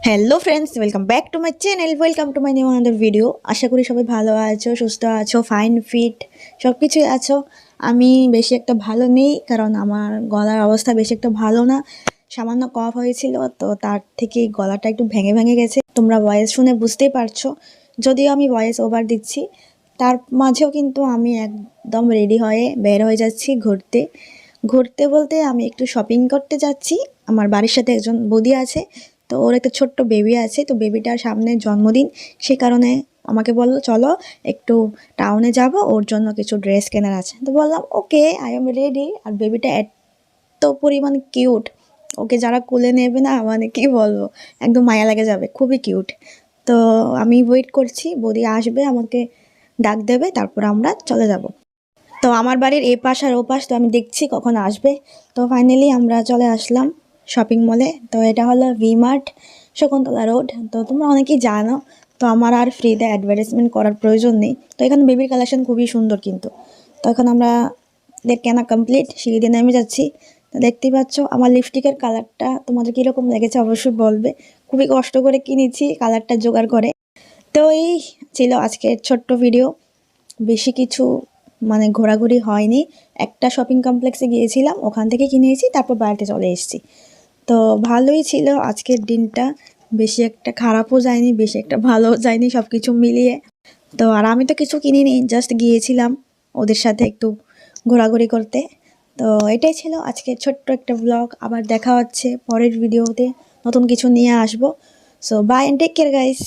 Hello friends, welcome back to my channel, welcome to my new another video. আশা করি সবাই ভালো আছো, সুস্থ আছো, ফাইন ফিট সব কিছুই আছো। আমি বেশি একটা ভালো নেই, কারণ আমার গলার অবস্থা বেশি একটা ভালো না। সামান্য কফ হয়েছিল, তো তার থেকে গলাটা একটু ভেঙে ভেঙে গেছে। তোমরা ভয়েস শুনে বুঝতেই পারছো, যদিও আমি ভয়েস ওভার দিচ্ছি। তার মাঝেও কিন্তু আমি একদম রেডি হয়ে বের হয়ে যাচ্ছি ঘুরতে। ঘুরতে বলতে আমি একটু শপিং করতে যাচ্ছি। আমার বাড়ির সাথে একজন বৌদি আছে, তো ওর একটা ছোট্ট বেবি আছে, তো বেবিটার সামনে জন্মদিন। সে কারণে আমাকে বললো চলো একটু টাউনে যাব, ওর জন্য কিছু ড্রেস কেনার আছে। তো বললাম ওকে, আই এম রেডি। আর বেবিটা এত পরিমাণ কিউট, ওকে যারা কোলে নেবে না, মানে কি বলবো, একদম মায়া লেগে যাবে, খুবই কিউট। তো আমি ওয়েট করছি, বৌদি আসবে, আমাকে ডাক দেবে, তারপর আমরা চলে যাব। তো আমার বাড়ির এ পাশ আর ও পাশ, তো আমি দেখছি কখন আসবে। তো ফাইনালি আমরা চলে আসলাম শপিং মলে। তো এটা হলো ভি মার্ট, শকুন্তলা রোড। তো তোমরা অনেকেই জানো, তো আমার আর ফ্রিতে অ্যাডভার্টাইজমেন্ট করার প্রয়োজন নেই। তো এখানে বেবির কালেকশন খুবই সুন্দর কিন্তু। তো এখন আমরা কেনা কমপ্লিট, সিঁড়ি দিয়ে নেমে যাচ্ছি। তো দেখতেই পাচ্ছ আমার লিপস্টিকের কালারটা তোমাদের কীরকম লেগেছে অবশ্যই বলবে। খুবই কষ্ট করে কিনেছি কালারটা জোগাড় করে। তো এই ছিল আজকের ছোট্ট ভিডিও। বেশি কিছু মানে ঘোরাঘুরি হয়নি। একটা শপিং কমপ্লেক্সে গিয়েছিলাম, ওখান থেকে কিনেছি, তারপর বাড়িতে চলে এসেছি। তো ভালোই ছিল আজকের দিনটা, বেশি একটা খারাপও যায়নি, বেশি একটা ভালোও যায়নি, সব কিছু মিলিয়ে। তো আর আমি তো কিছু কিনিনি, জাস্ট গিয়েছিলাম ওদের সাথে একটু ঘোরাঘুরি করতে। তো এটাই ছিল আজকে ছোট্ট একটা ব্লগ। আবার দেখা হচ্ছে পরের ভিডিওতে, নতুন কিছু নিয়ে আসবো। So bye and take care guys.